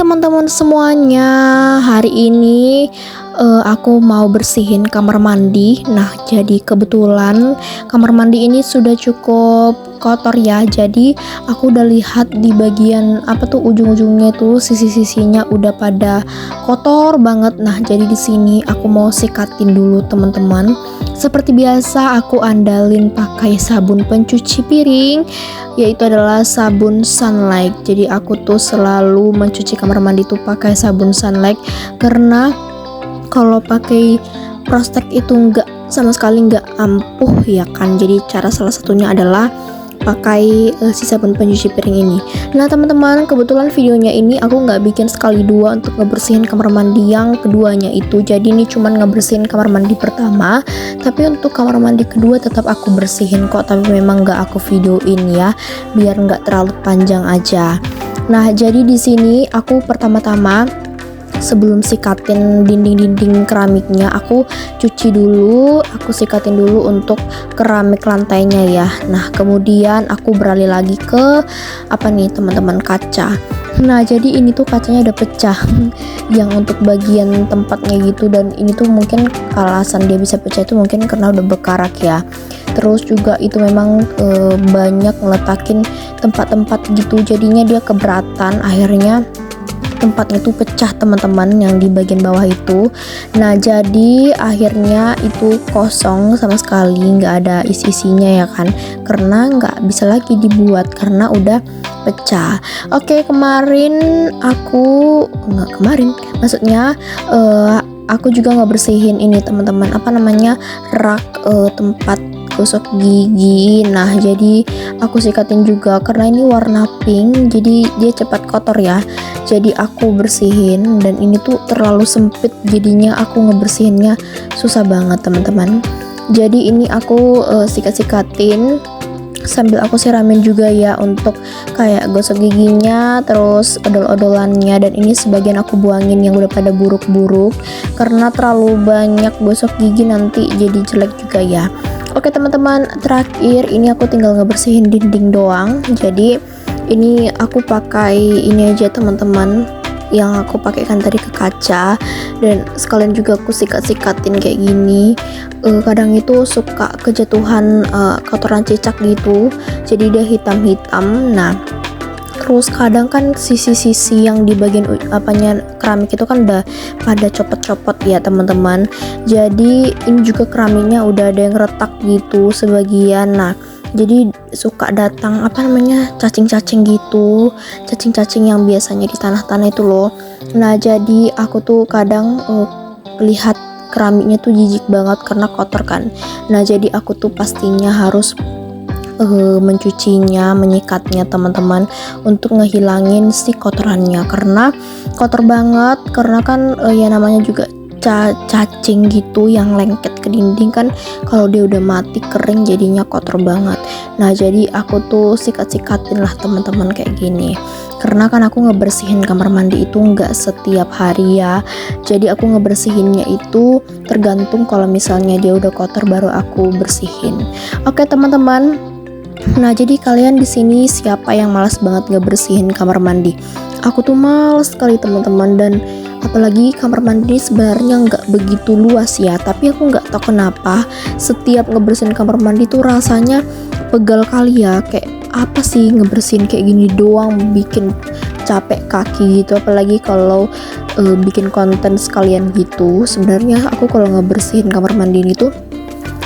teman-teman semuanya, hari ini aku mau bersihin kamar mandi. Nah, jadi kebetulan kamar mandi ini sudah cukup kotor ya. Jadi aku udah lihat di bagian ujung-ujungnya tuh sisi-sisinya udah pada kotor banget. Nah, jadi di sini aku mau sikatin dulu teman-teman. Seperti biasa aku andalin pakai sabun pencuci piring, yaitu adalah sabun Sunlight. Jadi aku tuh selalu mencuci kamar mandi tuh pakai sabun Sunlight, karena kalau pakai Prostek itu sama sekali nggak ampuh ya kan. Jadi cara salah satunya adalah pakai si sabun pencuci piring ini. Nah teman-teman, kebetulan videonya ini aku nggak bikin sekali dua untuk ngebersihin kamar mandi yang keduanya itu. Jadi ini cuman ngebersihin kamar mandi pertama, tapi untuk kamar mandi kedua tetap aku bersihin kok, tapi memang nggak aku videoin ya, biar nggak terlalu panjang aja. Nah jadi di sini aku pertama-tama sebelum sikatin dinding-dinding keramiknya, aku cuci dulu, aku sikatin dulu untuk keramik lantainya ya. Nah kemudian aku beralih lagi ke teman-teman, kaca. Nah jadi ini tuh kacanya udah pecah yang untuk bagian tempatnya gitu, dan ini tuh mungkin alasan dia bisa pecah itu mungkin karena udah berkarat ya. Terus juga itu memang banyak ngeletakin tempat-tempat gitu, jadinya dia keberatan, akhirnya tempatnya tuh pecah teman-teman yang di bagian bawah itu. Nah jadi akhirnya itu kosong sama sekali, nggak ada isi-isinya ya kan, karena nggak bisa lagi dibuat karena udah pecah. Oke, maksudnya aku juga nggak bersihin ini teman-teman, rak tempat gosok gigi. Nah jadi aku sikatin juga karena ini warna pink, jadi dia cepat kotor ya. Jadi aku bersihin, dan ini tuh terlalu sempit, jadinya aku ngebersihinnya susah banget teman-teman. Jadi ini aku sikat-sikatin sambil aku siramin juga ya untuk kayak gosok giginya, terus odol-odolannya. Dan ini sebagian aku buangin yang udah pada buruk-buruk, karena terlalu banyak gosok gigi nanti jadi jelek juga ya. Oke teman-teman, terakhir ini aku tinggal ngebersihin dinding doang. Jadi ini aku pakai ini aja teman-teman, yang aku pakaikan tadi ke kaca, dan sekalian juga aku sikat-sikatin kayak gini. Kadang itu suka kejatuhan kotoran cicak gitu, jadi dia hitam-hitam. Nah terus kadang kan sisi-sisi yang di bagian keramik itu kan udah pada copot-copot ya teman-teman. Jadi ini juga keramiknya udah ada yang retak gitu sebagian. Nah jadi suka datang cacing-cacing gitu, cacing-cacing yang biasanya di tanah-tanah itu loh. Nah jadi aku tuh kadang lihat keramiknya tuh jijik banget karena kotor kan. Nah jadi aku tuh pastinya harus mencucinya, menyikatnya teman-teman, untuk ngehilangin si kotorannya, karena kotor banget. Karena kan ya namanya juga cacing gitu yang lengket ke dinding kan, kalau dia udah mati kering jadinya kotor banget. Nah jadi aku tuh sikat-sikatin lah teman-teman kayak gini, karena kan aku ngebersihin kamar mandi itu nggak setiap hari ya. Jadi aku ngebersihinnya itu tergantung, kalau misalnya dia udah kotor baru aku bersihin. Oke teman-teman, nah jadi kalian di sini siapa yang malas banget ngebersihin kamar mandi? Aku tuh males sekali teman-teman, dan apalagi kamar mandi sebenarnya nggak begitu luas ya, tapi aku nggak tahu kenapa setiap ngebersihin kamar mandi tuh rasanya pegal kali ya. Kayak apa sih ngebersihin kayak gini doang bikin capek kaki gitu, apalagi kalau bikin konten sekalian gitu. Sebenarnya aku kalau ngebersihin kamar mandi ini tuh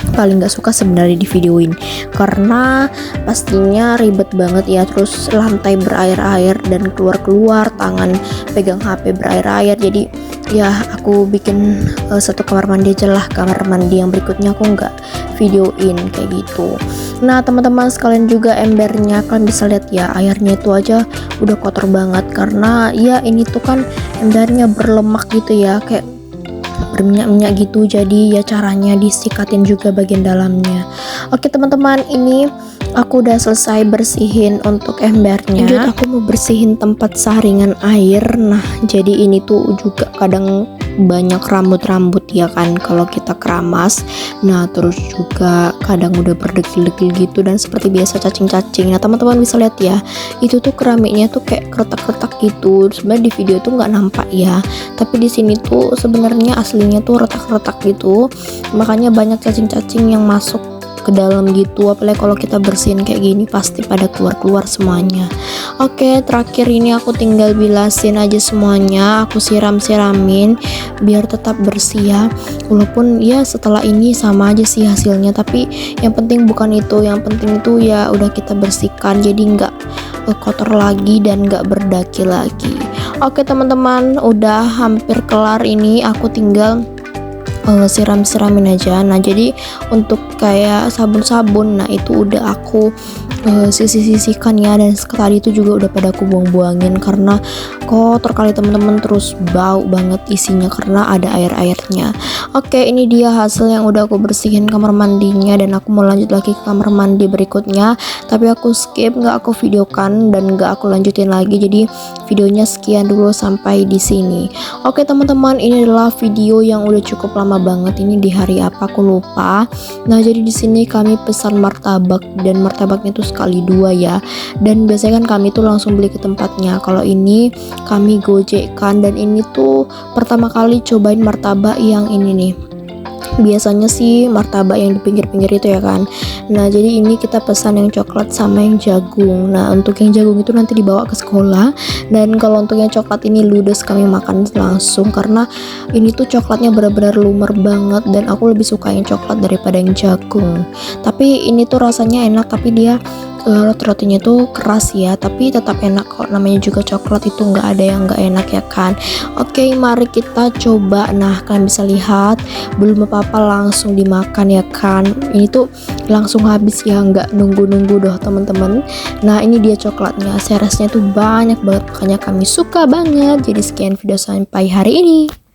paling nggak suka sebenarnya di videoin, karena pastinya ribet banget ya. Terus lantai berair-air dan keluar-keluar, tangan pegang HP berair-air. Jadi ya aku bikin satu kamar mandi aja lah, kamar mandi yang berikutnya aku nggak videoin kayak gitu. Nah teman-teman sekalian juga embernya, kalian bisa lihat ya, airnya itu aja udah kotor banget, karena ya ini tuh kan embernya berlemak gitu ya, kayak berminyak-minyak gitu. Jadi ya caranya disikatin juga bagian dalamnya. Oke teman-teman, ini aku udah selesai bersihin untuk embernya. Lanjut aku mau bersihin tempat saringan air. Nah jadi ini tuh juga kadang banyak rambut-rambut ya kan kalau kita keramas. Nah terus juga kadang udah berdegil-degil gitu dan seperti biasa cacing-cacing. Nah teman-teman bisa lihat ya, itu tuh keramiknya tuh kayak retak-retak gitu. Sebenarnya di video tuh nggak nampak ya, tapi di sini tuh sebenarnya aslinya tuh retak-retak gitu, makanya banyak cacing-cacing yang masuk ke dalam gitu. Apalagi kalau kita bersihin kayak gini pasti pada keluar-keluar semuanya. Oke, terakhir ini aku tinggal bilasin aja semuanya, aku siram-siramin biar tetap bersih ya. Walaupun ya setelah ini sama aja sih hasilnya, tapi yang penting bukan itu, yang penting itu ya udah kita bersihkan jadi nggak kotor lagi dan nggak berdaki lagi. Oke teman-teman, udah hampir kelar ini, aku tinggal siram-siramin aja. Nah jadi untuk kayak sabun-sabun, nah itu udah aku sisihkan ya, dan tadi itu juga udah pada aku buang-buangin karena kotor kali teman-teman, terus bau banget isinya karena ada air-airnya. Oke, ini dia hasil yang udah aku bersihin kamar mandinya, dan aku mau lanjut lagi ke kamar mandi berikutnya, tapi aku skip, nggak aku videokan dan nggak aku lanjutin lagi, jadi videonya sekian dulu sampai di sini. Oke teman-teman, ini adalah video yang udah cukup lama banget, ini di hari apa aku lupa. Nah jadi di sini kami pesan martabak, dan martabaknya tuh sekali 2 ya, dan biasanya kan kami tuh langsung beli ke tempatnya. Kalau ini kami gojekkan, dan ini tuh pertama kali cobain martabak yang ini nih. Biasanya sih martabak yang di pinggir-pinggir itu ya kan. Nah jadi ini kita pesan yang coklat sama yang jagung. Nah untuk yang jagung itu nanti dibawa ke sekolah, dan kalau untuk yang coklat ini ludes kami makan langsung karena ini tuh coklatnya benar-benar lumer banget, dan aku lebih suka yang coklat daripada yang jagung. Tapi ini tuh rasanya enak, tapi dia roti-rotinya tuh keras ya, tapi tetap enak kok, namanya juga coklat, itu nggak ada yang nggak enak ya kan. Oke, mari kita coba. Nah kalian bisa lihat belum apa-apa langsung dimakan ya kan, ini tuh langsung habis ya, nggak nunggu-nunggu doh teman-teman. Nah ini dia coklatnya, seresnya tuh banyak banget, makanya kami suka banget. Jadi sekian video sampai hari ini.